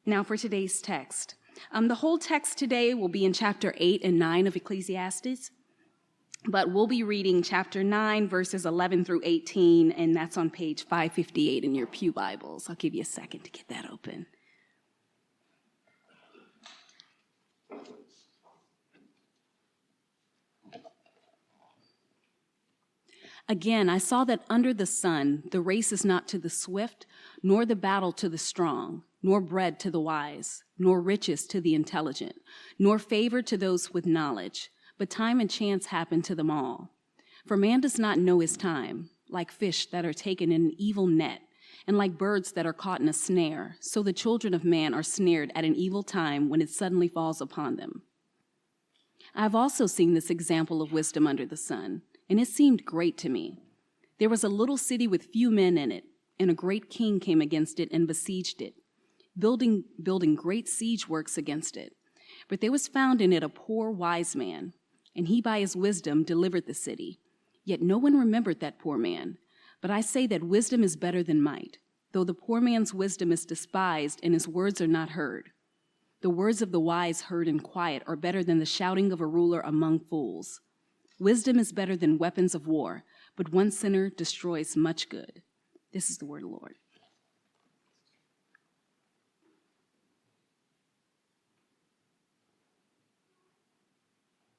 Now for today's text. The whole text today will be in chapter 8 and 9 of Ecclesiastes, but we'll be reading chapter 9, verses 11 through 18, and that's on page 558 in your pew Bibles. I'll give you a second to get that open. Again, I saw that under the sun, the race is not to the swift, nor the battle to the strong, nor bread to the wise, nor riches to the intelligent, nor favor to those with knowledge, but time and chance happen to them all. For man does not know his time, like fish that are taken in an evil net, and like birds that are caught in a snare, so the children of man are snared at an evil time when it suddenly falls upon them. I have also seen this example of wisdom under the sun, and it seemed great to me. There was a little city with few men in it, and a great king came against it and besieged it, building great siege works against it. But there was found in it a poor wise man, and he by his wisdom delivered the city. Yet no one remembered that poor man. But I say that wisdom is better than might, though the poor man's wisdom is despised and his words are not heard. The words of the wise heard in quiet are better than the shouting of a ruler among fools. Wisdom is better than weapons of war, but one sinner destroys much good. This is the word of the Lord.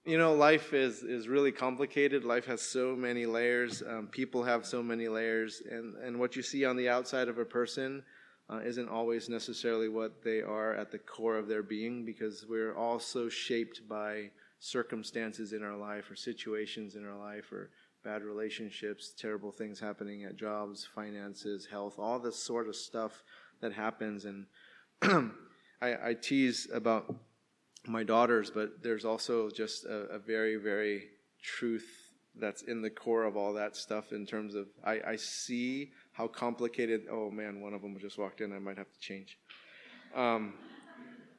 You know, life is really complicated. Life has so many layers. People have so many layers. And what you see on the outside of a person isn't always necessarily what they are at the core of their being, because we're all so shaped by circumstances in our life or situations in our life or bad relationships, terrible things happening at jobs, finances, health, all this sort of stuff that happens. And I tease about my daughters, but there's also just a very, very truth that's in the core of all that stuff in terms of I see how complicated. Oh man, one of them just walked in. I might have to change.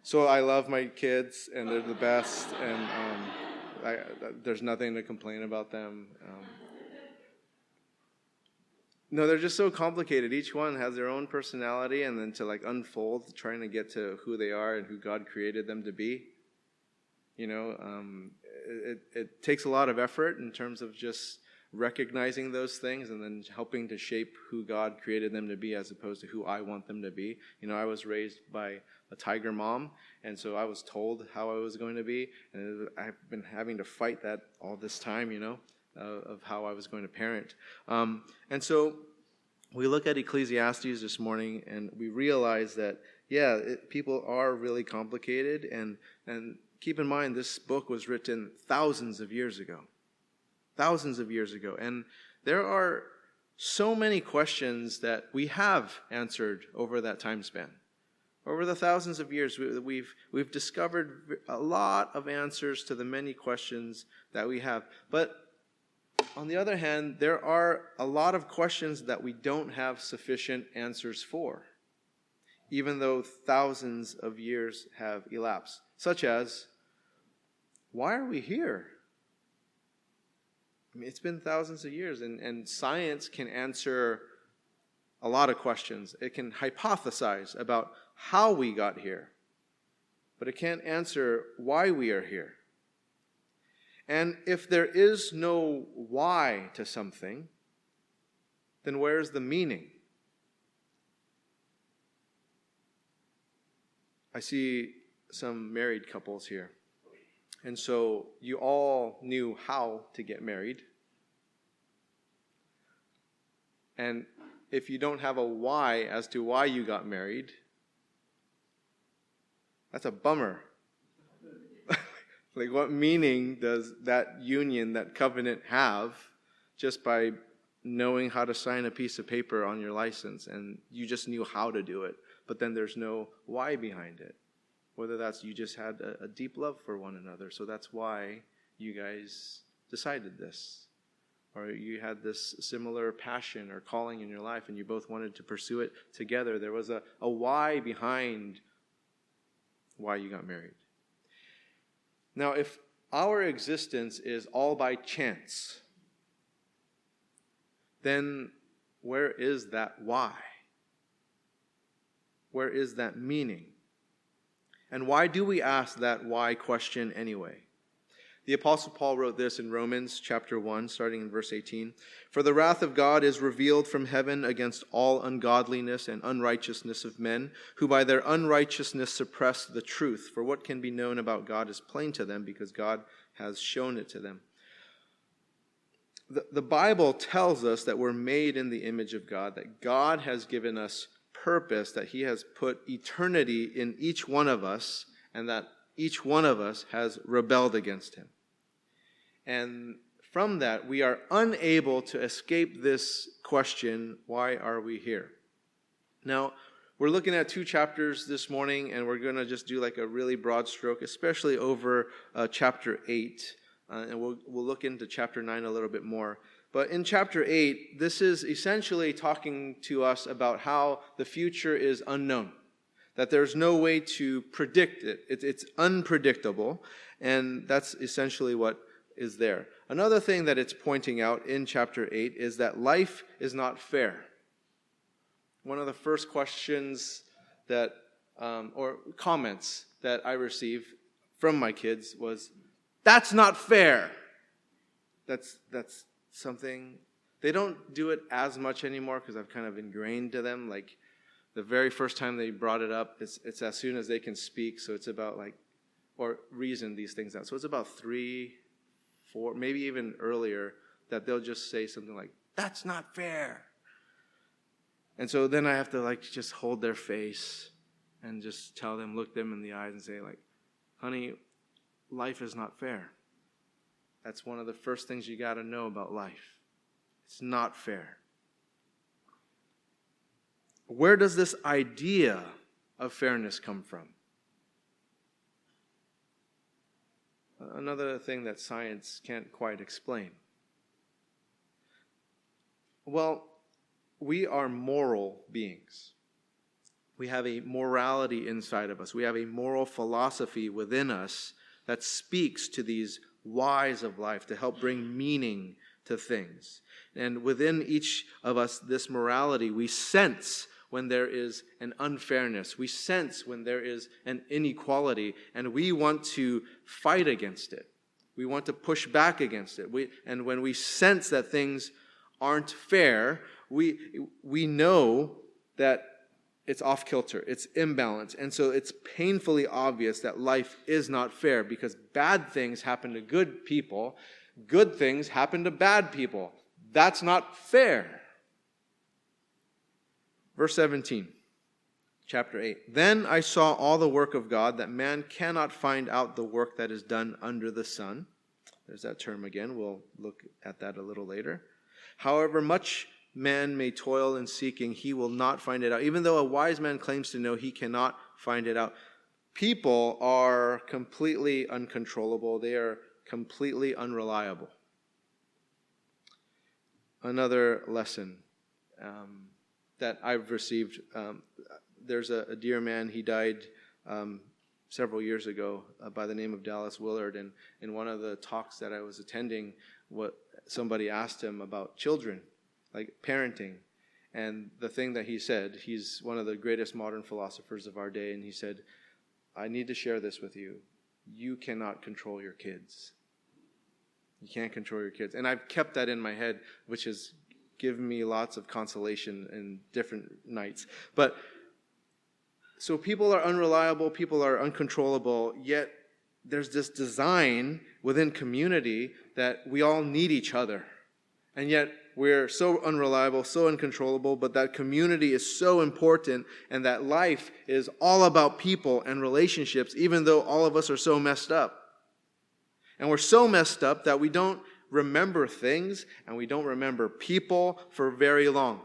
So I love my kids, and they're the best, and there's nothing to complain about them. No, they're just so complicated. Each one has their own personality, and then to unfold, trying to get to who they are and who God created them to be. You know, it takes a lot of effort in terms of just recognizing those things and then helping to shape who God created them to be as opposed to who I want them to be. You know, I was raised by a tiger mom, and so I was told how I was going to be, and I've been having to fight that all this time, you know, of how I was going to parent. And so we look at Ecclesiastes this morning, and we realize that, people are really complicated, and keep in mind, this book was written thousands of years ago. And there are so many questions that we have answered over that time span. Over the thousands of years, we've discovered a lot of answers to the many questions that we have. But on the other hand, there are a lot of questions that we don't have sufficient answers for, even though thousands of years have elapsed, such as, why are we here? I mean, it's been thousands of years, and science can answer a lot of questions. It can hypothesize about how we got here, but it can't answer why we are here. And if there is no why to something, then where's the meaning? I see some married couples here. And so you all knew how to get married. And if you don't have a why as to why you got married, that's a bummer. Like, what meaning does that union, that covenant have just by knowing how to sign a piece of paper on your license, and you just knew how to do it, but then there's no why behind it? Whether that's you just had a deep love for one another, so that's why you guys decided this. Or you had this similar passion or calling in your life and you both wanted to pursue it together. There was a why behind why you got married. Now, if our existence is all by chance, then where is that why? Where is that meaning? And why do we ask that why question anyway? The Apostle Paul wrote this in Romans chapter 1, starting in verse 18. For the wrath of God is revealed from heaven against all ungodliness and unrighteousness of men, who by their unrighteousness suppress the truth. For what can be known about God is plain to them, because God has shown it to them. The Bible tells us that we're made in the image of God, that God has given us purpose, that he has put eternity in each one of us, and that each one of us has rebelled against him. And from that, we are unable to escape this question, why are we here? Now, we're looking at 2 chapters this morning, and we're going to just do like a really broad stroke, especially over chapter 8. And we'll look into chapter 9 a little bit more. But in chapter 8, this is essentially talking to us about how the future is unknown, that there's no way to predict it. It's unpredictable, and that's essentially what is there. Another thing that it's pointing out in chapter 8 is that life is not fair. One of the first questions that, or comments that I received from my kids was, "That's not fair." That's something, they don't do it as much anymore because I've kind of ingrained to them, like the very first time they brought it up, it's as soon as they can speak, so it's about like, or reason these things out. So it's about 3, 4, maybe even earlier, that they'll just say something like, "That's not fair." And so then I have to like just hold their face and just tell them, look them in the eyes and say like, "Honey, life is not fair." That's one of the first things you got to know about life. It's not fair. Where does this idea of fairness come from? Another thing that science can't quite explain. Well, we are moral beings. We have a morality inside of us. We have a moral philosophy within us that speaks to these whys of life to help bring meaning to things. And within each of us, this morality, we sense when there is an unfairness. We sense when there is an inequality, and we want to fight against it. We want to push back against it. And when we sense that things aren't fair, we know that it's off kilter, it's imbalanced. And so it's painfully obvious that life is not fair, because bad things happen to good people, good things happen to bad people. That's not fair. Verse 17, chapter 8. Then I saw all the work of God, that man cannot find out the work that is done under the sun. There's that term again. We'll look at that a little later. However much man may toil in seeking, he will not find it out. Even though a wise man claims to know, he cannot find it out. People are completely uncontrollable. They are completely unreliable. Another lesson that I've received, there's a dear man, he died several years ago by the name of Dallas Willard, and in one of the talks that I was attending, somebody asked him about children, like parenting, and the thing that he said, he's one of the greatest modern philosophers of our day, and he said, "I need to share this with you. You cannot control your kids. You can't control your kids." And I've kept that in my head, which has given me lots of consolation in different nights. But so people are unreliable, people are uncontrollable, yet there's this design within community that we all need each other. And yet we're so unreliable, so uncontrollable, but that community is so important, and that life is all about people and relationships, even though all of us are so messed up. And we're so messed up that we don't remember things, and we don't remember people for very long,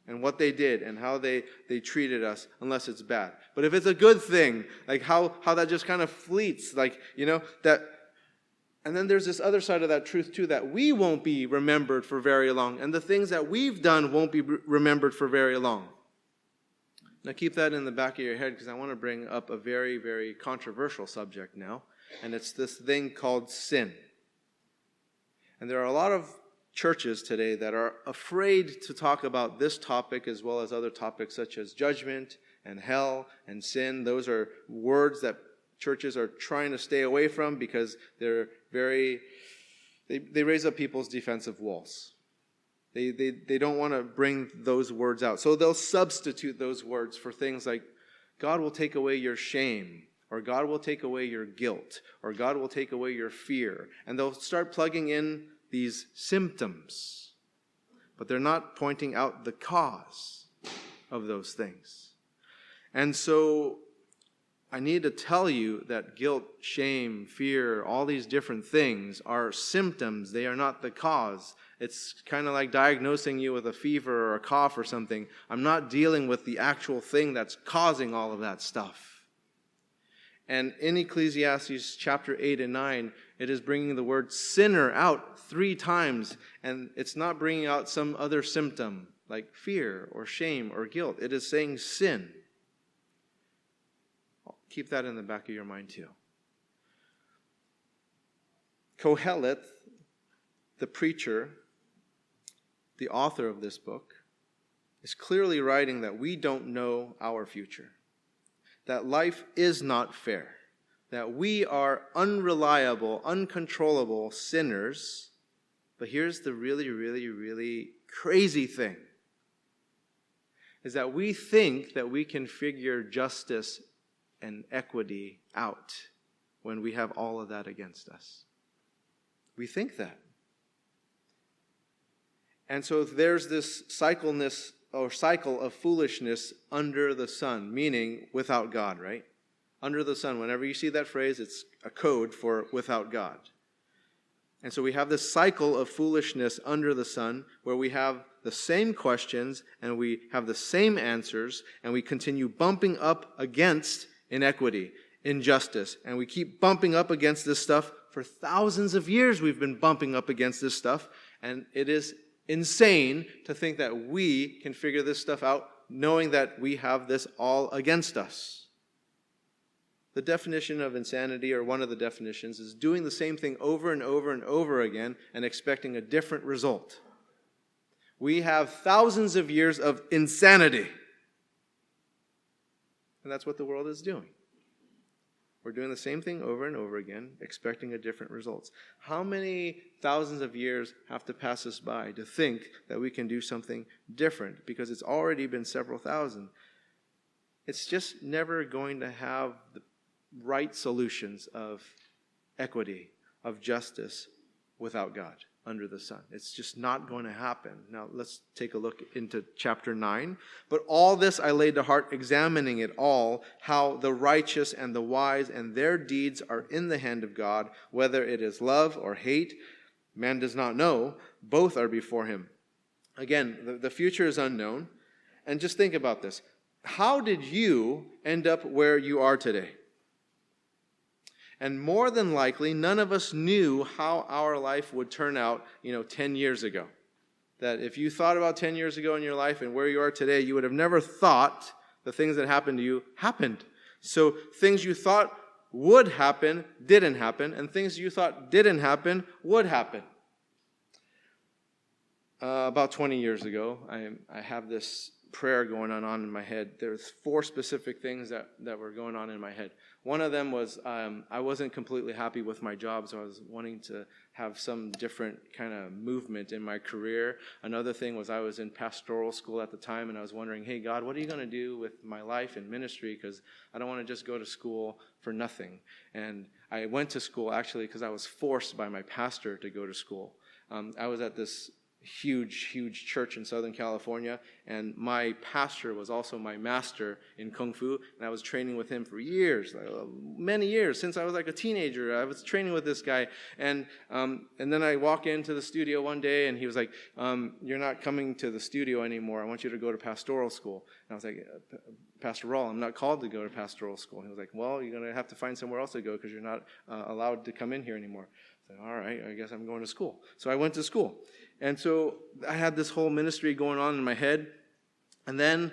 and what they did and how they treated us, unless it's bad. But if it's a good thing, like how that just kind of fleets, like, that. And then there's this other side of that truth too, that we won't be remembered for very long, and the things that we've done won't be remembered for very long. Now keep that in the back of your head, because I want to bring up a very, very controversial subject now, and it's this thing called sin. And there are a lot of churches today that are afraid to talk about this topic, as well as other topics such as judgment and hell and sin. Those are words that churches are trying to stay away from because they're they raise up people's defensive walls. They don't want to bring those words out. So they'll substitute those words for things like, God will take away your shame, or God will take away your guilt, or God will take away your fear. And they'll start plugging in these symptoms, but they're not pointing out the cause of those things. And so I need to tell you that guilt, shame, fear, all these different things are symptoms. They are not the cause. It's kind of like diagnosing you with a fever or a cough or something. I'm not dealing with the actual thing that's causing all of that stuff. And in Ecclesiastes chapter 8 and 9, it is bringing the word sinner out 3 times. And it's not bringing out some other symptom like fear or shame or guilt. It is saying sin. Keep that in the back of your mind too. Kohelet, the preacher, the author of this book, is clearly writing that we don't know our future, that life is not fair, that we are unreliable, uncontrollable sinners. But here's the really, really, really crazy thing, is that we think that we can figure justice and equity out when we have all of that against us. We think that. And so there's this cycle of foolishness under the sun, meaning without God, right? Under the sun. Whenever you see that phrase, it's a code for without God. And so we have this cycle of foolishness under the sun where we have the same questions and we have the same answers and we continue bumping up against inequity, injustice, and we keep bumping up against this stuff. For thousands of years we've been bumping up against this stuff, and it is insane to think that we can figure this stuff out knowing that we have this all against us. The definition of insanity, or one of the definitions, is doing the same thing over and over and over again and expecting a different result. We have thousands of years of insanity. And that's what the world is doing. We're doing the same thing over and over again, expecting a different results. How many thousands of years have to pass us by to think that we can do something different? Because it's already been several thousand. It's just never going to have the right solutions of equity, of justice, without God under the sun. It's just not going to happen. Now let's take a look into chapter 9. But all this I laid to heart, examining it all, how the righteous and the wise and their deeds are in the hand of God, whether it is love or hate, man does not know. Both are before him. Again, the future is unknown. And just think about this. How did you end up where you are today? And more than likely, none of us knew how our life would turn out, 10 years ago. That if you thought about 10 years ago in your life and where you are today, you would have never thought the things that happened to you happened. So things you thought would happen didn't happen, and things you thought didn't happen would happen. About 20 years ago, I have this prayer going on in my head. There's 4 specific things that were going on in my head. One of them was I wasn't completely happy with my job, so I was wanting to have some different kind of movement in my career. Another thing was I was in pastoral school at the time, and I was wondering, hey, God, what are you going to do with my life and ministry? Because I don't want to just go to school for nothing. And I went to school, actually, because I was forced by my pastor to go to school. I was at this huge church in Southern California, and my pastor was also my master in Kung Fu, and I was training with him for years, many years, since I was like a teenager. I was training with this guy, and then I walk into the studio one day, and he was like, you're not coming to the studio anymore. I want you to go to pastoral school. And I was like, Pastor Rawl, I'm not called to go to pastoral school. And he was like, well, you're going to have to find somewhere else to go because you're not allowed to come in here anymore. I said, all right, I guess I'm going to school. So I went to school. And so I had this whole ministry going on in my head. And then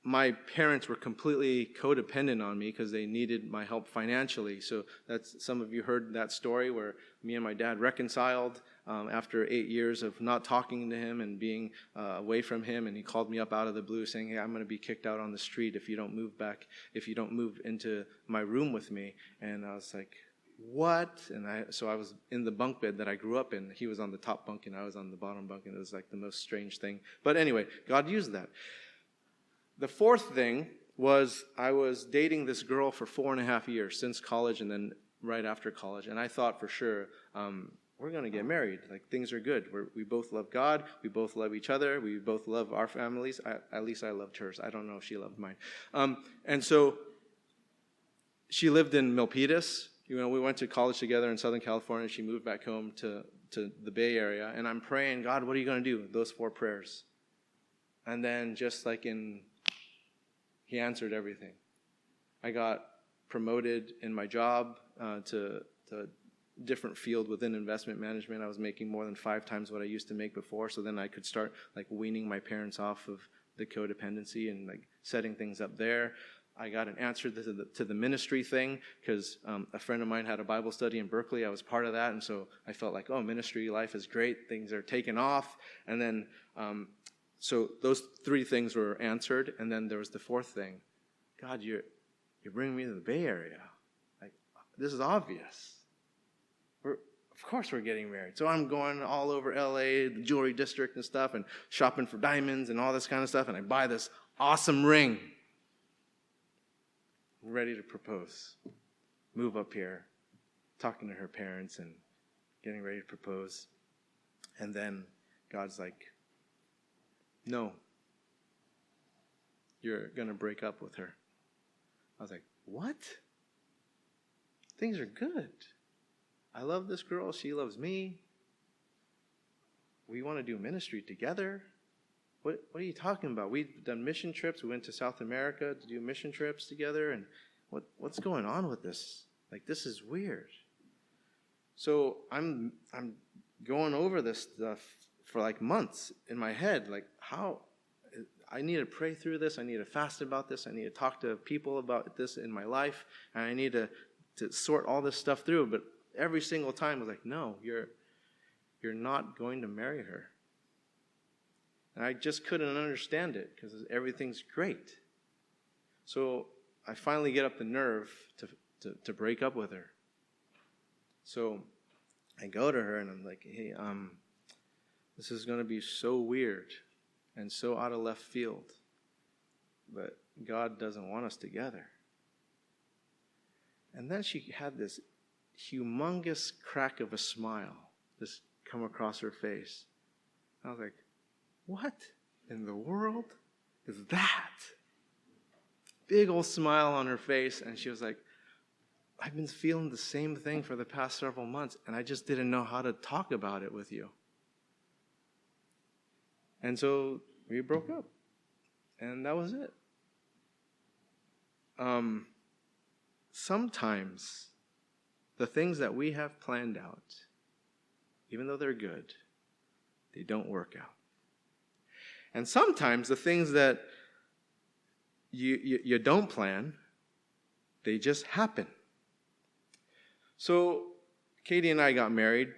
my parents were completely codependent on me because they needed my help financially. So some of you heard that story where me and my dad reconciled. after 8 years of not talking to him and being away from him, and he called me up out of the blue saying, hey, I'm going to be kicked out on the street if you don't move into my room with me. And I was like, what? And so I was in the bunk bed that I grew up in. He was on the top bunk and I was on the bottom bunk, and it was like the most strange thing. But anyway, God used that. The fourth thing was I was dating this girl for 4.5 years, since college and then right after college. And I thought for sure, we're going to get married. Like, things are good. We both love God. We both love each other. We both love our families. At least I loved hers. I don't know if she loved mine. And so she lived in Milpitas. We went to college together in Southern California. She moved back home to the Bay Area. And I'm praying, God, what are you going to do? Those 4 prayers. And then just like He answered everything. I got promoted in my job to a different field within investment management. I was making more than 5 times what I used to make before. So then I could start like weaning my parents off of the codependency and like setting things up there. I got an answer to the ministry thing because a friend of mine had a Bible study in Berkeley. I was part of that, and so I felt like, oh, ministry life is great. Things are taking off. And then, so those 3 things were answered, and then there was the 4th thing. God, you're bringing me to the Bay Area. Like, this is obvious. Of course we're getting married. So I'm going all over LA, the jewelry district and stuff, and shopping for diamonds and all this kind of stuff, and I buy this awesome ring. Ready to propose. Move up here, talking to her parents and getting ready to propose. And then God's like, no, you're going to break up with her. I was like, what? Things are good. I love this girl. She loves me. We want to do ministry together. What are you talking about? We've done mission trips. We went to South America to do mission trips together. And what's going on with this? Like, this is weird. So I'm going over this stuff for like months in my head. Like, how? I need to pray through this. I need to fast about this. I need to talk to people about this in my life. And I need to sort all this stuff through. But every single time I was like, no, you're not going to marry her. And I just couldn't understand it because everything's great. So I finally get up the nerve to break up with her. So I go to her and I'm like, hey, this is going to be so weird and so out of left field, but God doesn't want us together. And then she had this humongous crack of a smile just come across her face. I was like, what in the world is that? Big old smile on her face, and she was like, I've been feeling the same thing for the past several months, and I just didn't know how to talk about it with you. And so we broke up, and that was it. Sometimes the things that we have planned out, even though they're good, they don't work out. And sometimes the things that you don't plan, they just happen. So Katie and I got married,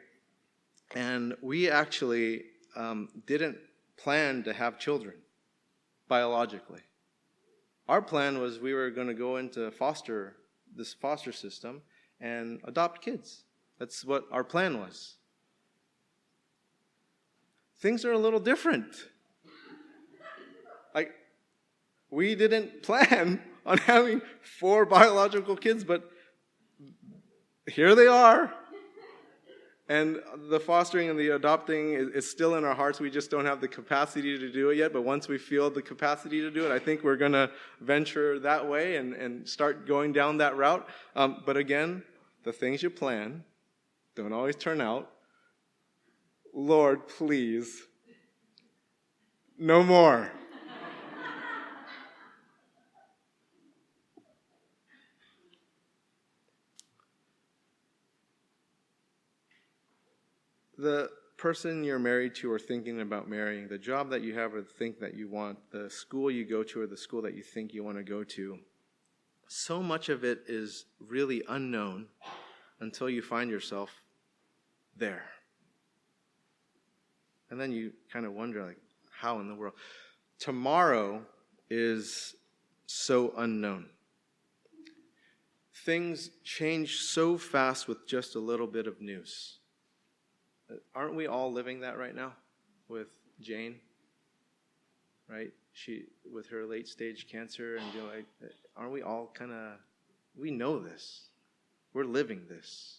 and we actually didn't plan to have children biologically. Our plan was we were going to go into this foster system and adopt kids. That's what our plan was. Things are a little different. Like, we didn't plan on having 4 biological kids, but here they are. And the fostering and the adopting is still in our hearts. We just don't have the capacity to do it yet. But once we feel the capacity to do it, I think we're going to venture that way and start going down that route. But again, the things you plan don't always turn out. Lord, please, no more. The person you're married to or thinking about marrying, the job that you have or think that you want, the school you go to or the school that you think you want to go to, so much of it is really unknown until you find yourself there. And then you kind of wonder, like, how in the world? Tomorrow is so unknown. Things change so fast with just a little bit of news. Aren't we all living that right now with Jane? Right? She, with her late stage cancer, and aren't we all we know this. We're living this.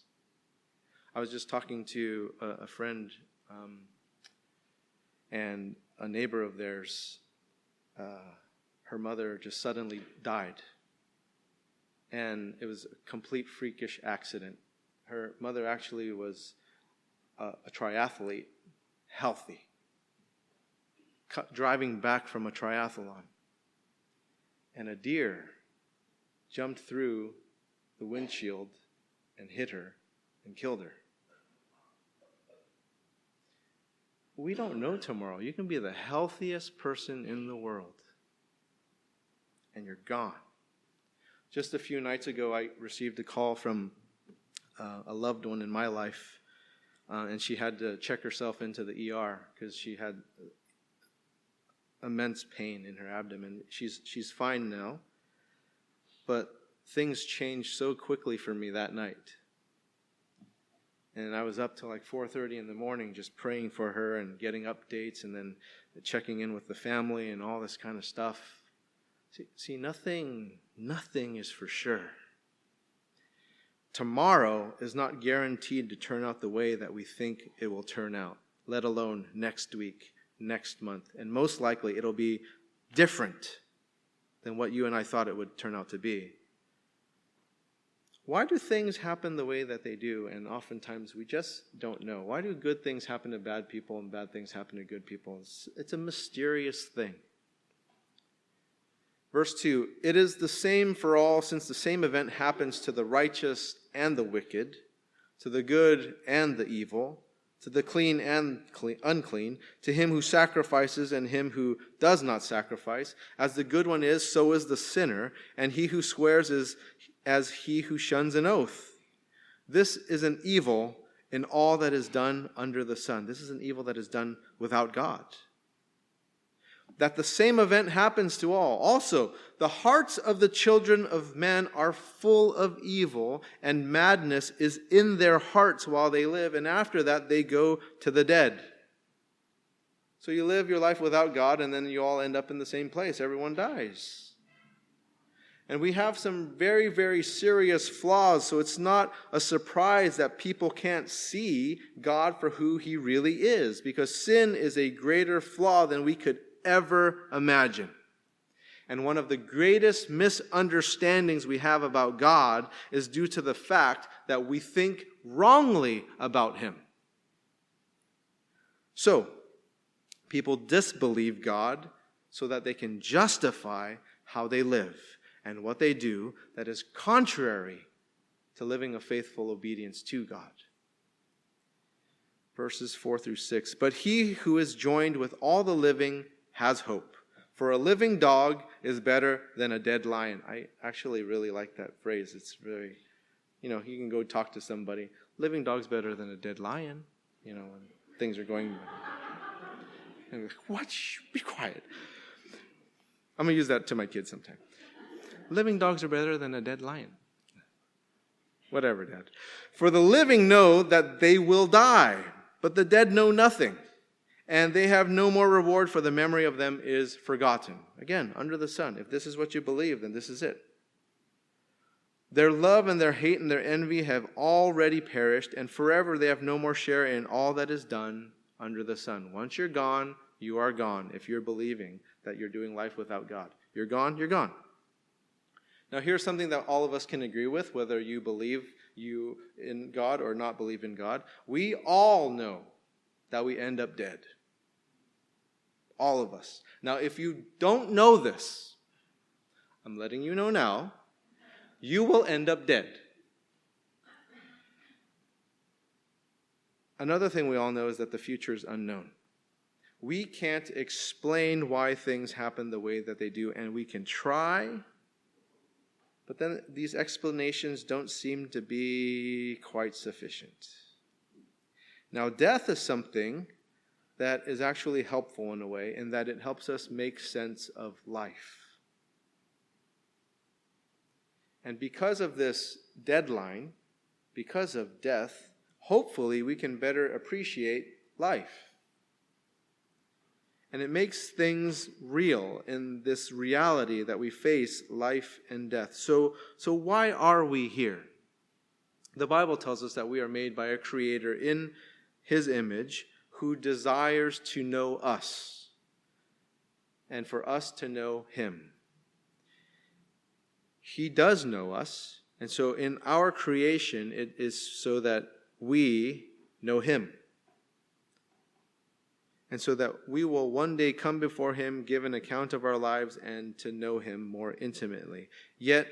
I was just talking to a friend and a neighbor of theirs. Her mother just suddenly died. And it was a complete freakish accident. Her mother actually was a triathlete, healthy, driving back from a triathlon. And a deer jumped through the windshield and hit her and killed her. We don't know tomorrow. You can be the healthiest person in the world, and you're gone. Just a few nights ago, I received a call from a loved one in my life, and she had to check herself into the ER because she had immense pain in her abdomen. She's fine now, but things changed so quickly for me that night. And I was up till like 4:30 in the morning just praying for her and getting updates and then checking in with the family and all this kind of stuff. See, nothing is for sure. Tomorrow is not guaranteed to turn out the way that we think it will turn out, let alone next week, next month. And most likely it'll be different than what you and I thought it would turn out to be. Why do things happen the way that they do? And oftentimes we just don't know. Why do good things happen to bad people and bad things happen to good people? It's a mysterious thing. Verse 2, it is the same for all, since the same event happens to the righteous and the wicked, to the good and the evil, to the clean and unclean, to him who sacrifices and him who does not sacrifice. As the good one is, so is the sinner, and he who swears is as he who shuns an oath. This is an evil in all that is done under the sun. This is an evil that is done without God. That the same event happens to all. Also, the hearts of the children of men are full of evil, and madness is in their hearts while they live, and after that they go to the dead. So you live your life without God, and then you all end up in the same place. Everyone dies. And we have some very, very serious flaws, so it's not a surprise that people can't see God for who he really is, because sin is a greater flaw than we could ever imagine. And one of the greatest misunderstandings we have about God is due to the fact that we think wrongly about him. So, people disbelieve God so that they can justify how they live and what they do that is contrary to living a faithful obedience to God. Verses 4 through 6. But he who is joined with all the living has hope. For a living dog is better than a dead lion. I actually really like that phrase. It's very, you can go talk to somebody. Living dog's better than a dead lion. When things are going. And like, what? Shh, be quiet. I'm going to use that to my kids sometime. Living dogs are better than a dead lion. Whatever, Dad. For the living know that they will die, but the dead know nothing. And they have no more reward, for the memory of them is forgotten. Again, under the sun. If this is what you believe, then this is it. Their love and their hate and their envy have already perished, and forever they have no more share in all that is done under the sun. Once you're gone, you are gone, if you're believing that you're doing life without God. You're gone, you're gone. Now here's something that all of us can agree with, whether you believe you in God or not believe in God. We all know that we end up dead. All of us. Now, if you don't know this, I'm letting you know now, you will end up dead. Another thing we all know is that the future is unknown. We can't explain why things happen the way that they do, and we can try, but then these explanations don't seem to be quite sufficient. Now, death is something that is actually helpful in a way, in that it helps us make sense of life. And because of this deadline, because of death, hopefully we can better appreciate life. And it makes things real in this reality that we face life and death. So why are we here? The Bible tells us that we are made by a Creator in His image who desires to know us and for us to know Him. He does know us, and so in our creation it is so that we know Him. And so that we will one day come before Him, give an account of our lives, and to know Him more intimately. Yet,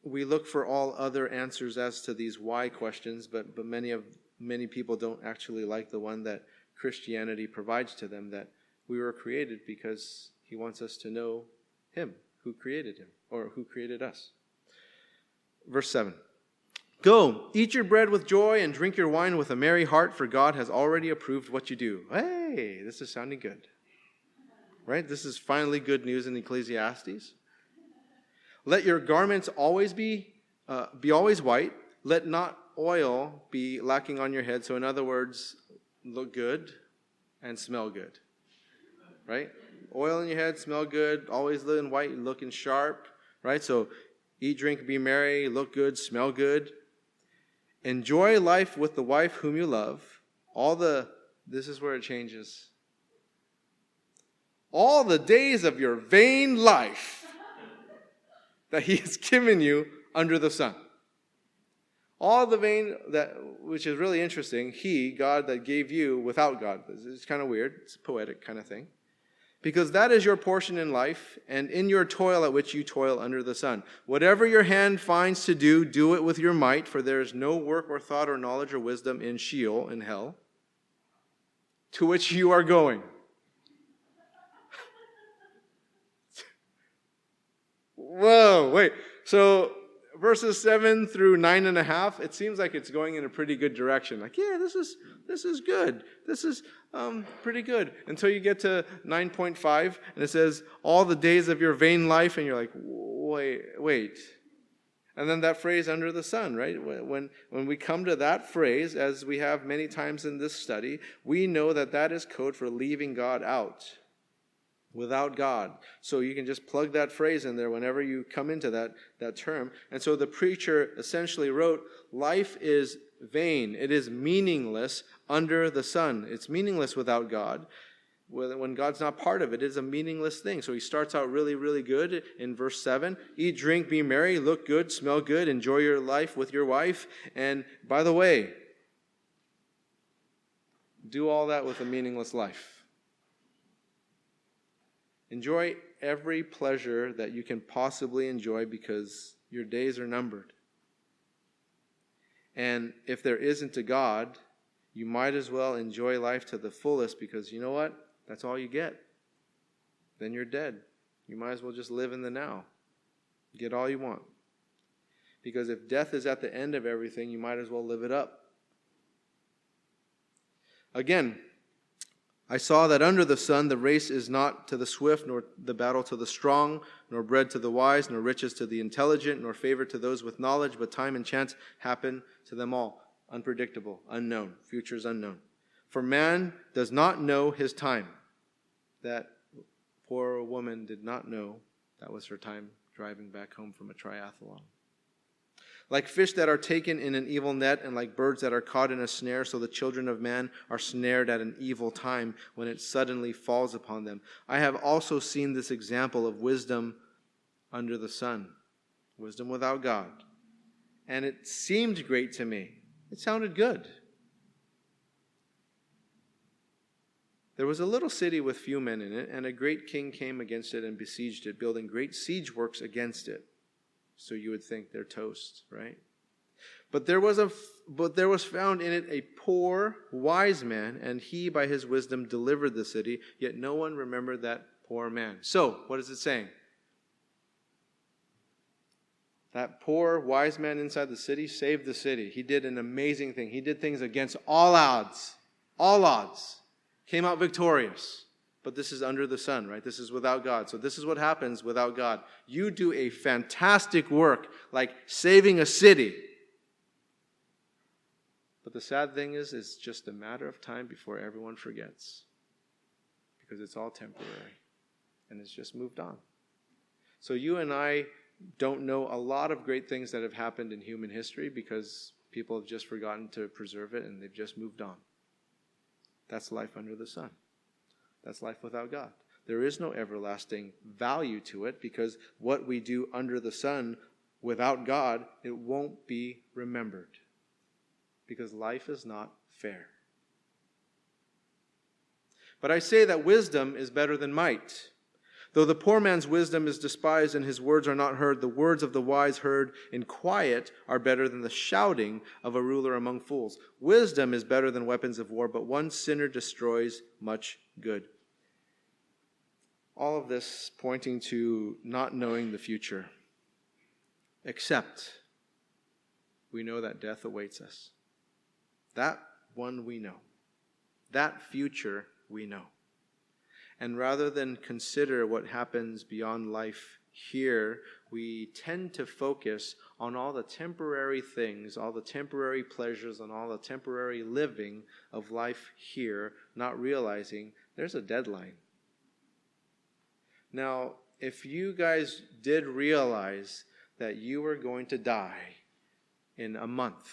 we look for all other answers as to these why questions, but many people don't actually like the one that Christianity provides to them, that we were created because He wants us to know Him, who created Him, or who created us. Verse 7. Go, eat your bread with joy and drink your wine with a merry heart, for God has already approved what you do. Hey, this is sounding good. Right? This is finally good news in Ecclesiastes. Let your garments always be always white. Let not oil be lacking on your head. So in other words, look good and smell good. Right? Oil in your head, smell good, always looking white, looking sharp. Right? So eat, drink, be merry, look good, smell good. Enjoy life with the wife whom you love. This is where it changes. All the days of your vain life that He has given you under the sun. All the vain, which is really interesting, He, God, that gave you without God. It's kind of weird. It's a poetic kind of thing. Because that is your portion in life, and in your toil at which you toil under the sun. Whatever your hand finds to do, do it with your might, for there is no work or thought or knowledge or wisdom in Sheol, in hell, to which you are going. Whoa, wait. So verses 7 through 9.5, it seems like it's going in a pretty good direction. Like, yeah, this is good. This is pretty good. Until you get to 9.5, and it says, all the days of your vain life, and you're like, wait. And then that phrase, under the sun, right? When we come to that phrase, as we have many times in this study, we know that that is code for leaving God out. Without God. So you can just plug that phrase in there whenever you come into that term. And so the preacher essentially wrote, life is vain. It is meaningless under the sun. It's meaningless without God. When God's not part of it, it is a meaningless thing. So he starts out really, really good in verse 7. Eat, drink, be merry, look good, smell good, enjoy your life with your wife. And by the way, do all that with a meaningless life. Enjoy every pleasure that you can possibly enjoy because your days are numbered. And if there isn't a God, you might as well enjoy life to the fullest because you know what? That's all you get. Then you're dead. You might as well just live in the now. Get all you want. Because if death is at the end of everything, you might as well live it up. Again, I saw that under the sun the race is not to the swift, nor the battle to the strong, nor bread to the wise, nor riches to the intelligent, nor favor to those with knowledge, but time and chance happen to them all. Unpredictable, unknown, futures unknown. For man does not know his time. That poor woman did not know that was her time driving back home from a triathlon. Like fish that are taken in an evil net, and like birds that are caught in a snare, so the children of man are snared at an evil time when it suddenly falls upon them. I have also seen this example of wisdom under the sun, wisdom without God. And it seemed great to me. It sounded good. There was a little city with few men in it, and a great king came against it and besieged it, building great siege works against it. So you would think they're toast, right? But there was found in it a poor, wise man, and he by his wisdom delivered the city, yet no one remembered that poor man. So, what is it saying? That poor, wise man inside the city saved the city. He did an amazing thing. He did things against all odds. All odds. came out victorious. But this is under the sun, right? This is without God. So this is what happens without God. You do a fantastic work, like saving a city. But the sad thing is, it's just a matter of time before everyone forgets. Because it's all temporary. And it's just moved on. So you and I don't know a lot of great things that have happened in human history because people have just forgotten to preserve it and they've just moved on. That's life under the sun. That's life without God. There is no everlasting value to it because what we do under the sun without God, it won't be remembered. Because life is not fair. But I say that wisdom is better than might. Though the poor man's wisdom is despised and his words are not heard, the words of the wise heard in quiet are better than the shouting of a ruler among fools. Wisdom is better than weapons of war, but one sinner destroys much good. All of this pointing to not knowing the future. Except we know that death awaits us. That one we know. That future we know. And rather than consider what happens beyond life here, we tend to focus on all the temporary things, all the temporary pleasures, and all the temporary living of life here, not realizing there's a deadline. Now, if you guys did realize that you were going to die in a month,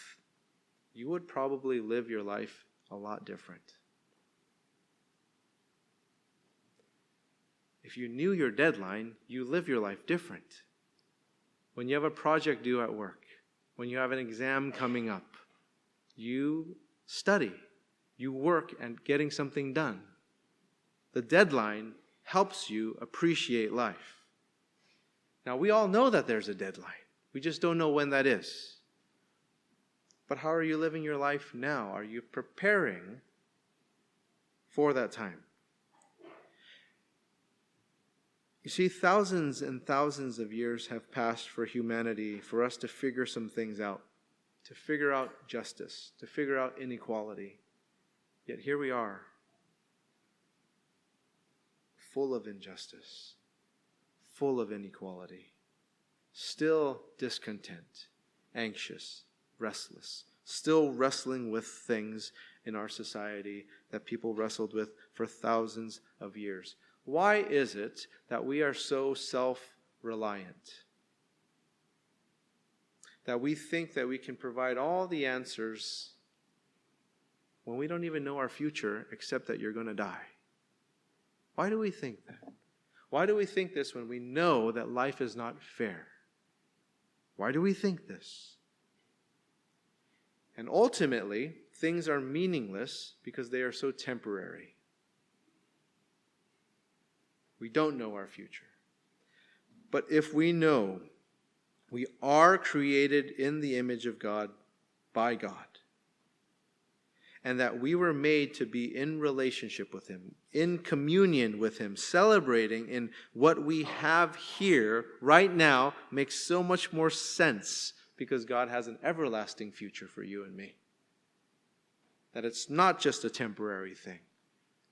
you would probably live your life a lot different. If you knew your deadline, you live your life different. When you have a project due at work, when you have an exam coming up, you study, you work at getting something done. The deadline helps you appreciate life. Now, we all know that there's a deadline. We just don't know when that is. But how are you living your life now? Are you preparing for that time? You see, thousands and thousands of years have passed for humanity for us to figure some things out, to figure out justice, to figure out inequality. Yet here we are, full of injustice, full of inequality, still discontent, anxious, restless, still wrestling with things in our society that people wrestled with for thousands of years. Why is it that we are so self-reliant? That we think that we can provide all the answers when we don't even know our future except that you're going to die? Why do we think that? Why do we think this when we know that life is not fair? Why do we think this? And ultimately, things are meaningless because they are so temporary. We don't know our future. But if we know we are created in the image of God by God, and that we were made to be in relationship with Him, in communion with Him, celebrating in what we have here right now, makes so much more sense because God has an everlasting future for you and me. That it's not just a temporary thing.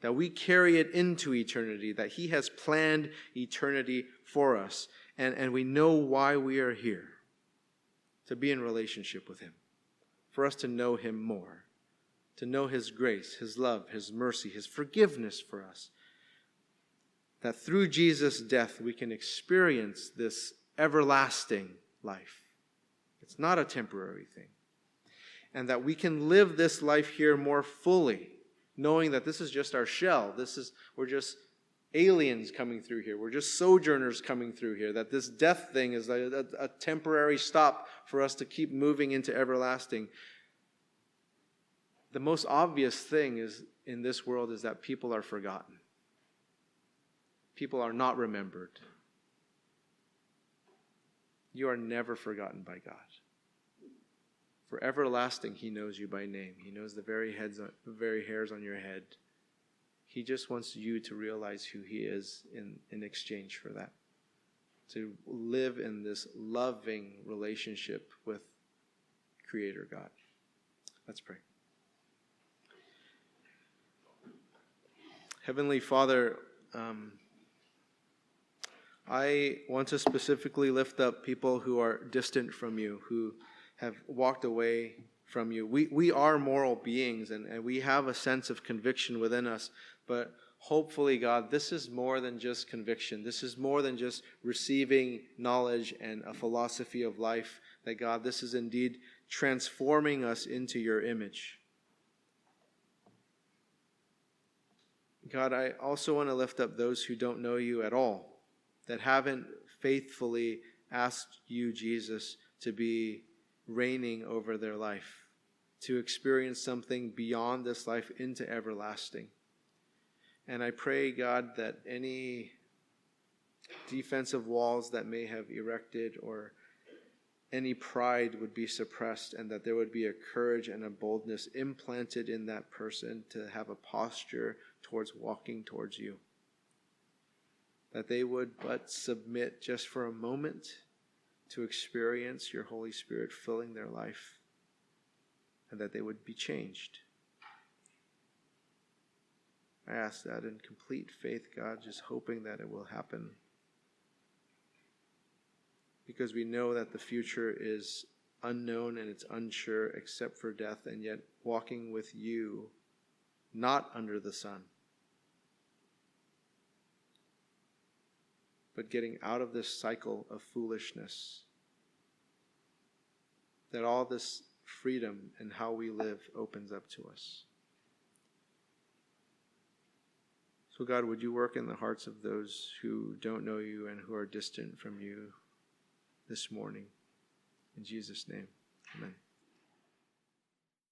That we carry it into eternity, that He has planned eternity for us. And we know why we are here. To be in relationship with Him. For us to know Him more. To know His grace, His love, His mercy, His forgiveness for us. That through Jesus' death we can experience this everlasting life. It's not a temporary thing. And that we can live this life here more fully. Knowing that this is just our shell. We're just aliens coming through here. We're just sojourners coming through here. That this death thing is a temporary stop for us to keep moving into everlasting. The most obvious thing is in this world is that people are forgotten. People are not remembered. You are never forgotten by God. For everlasting, He knows you by name. He knows the very hairs on your head. He just wants you to realize who He is in exchange for that. To live in this loving relationship with Creator God. Let's pray. Heavenly Father, I want to specifically lift up people who are distant from you, who have walked away from you. We are moral beings, and we have a sense of conviction within us, but hopefully, God, this is more than just conviction. This is more than just receiving knowledge and a philosophy of life. That, God, this is indeed transforming us into your image. God, I also want to lift up those who don't know you at all, that haven't faithfully asked you, Jesus, to be reigning over their life, to experience something beyond this life into everlasting. And I pray, God, that any defensive walls that may have erected or any pride would be suppressed, and that there would be a courage and a boldness implanted in that person to have a posture towards walking towards you. That they would but submit just for a moment to experience your Holy Spirit filling their life, and that they would be changed. I ask that in complete faith, God, just hoping that it will happen. Because we know that the future is unknown and it's unsure except for death, and yet walking with you, not under the sun, but getting out of this cycle of foolishness, that all this freedom and how we live opens up to us. So God, would you work in the hearts of those who don't know you and who are distant from you this morning? In Jesus' name, amen.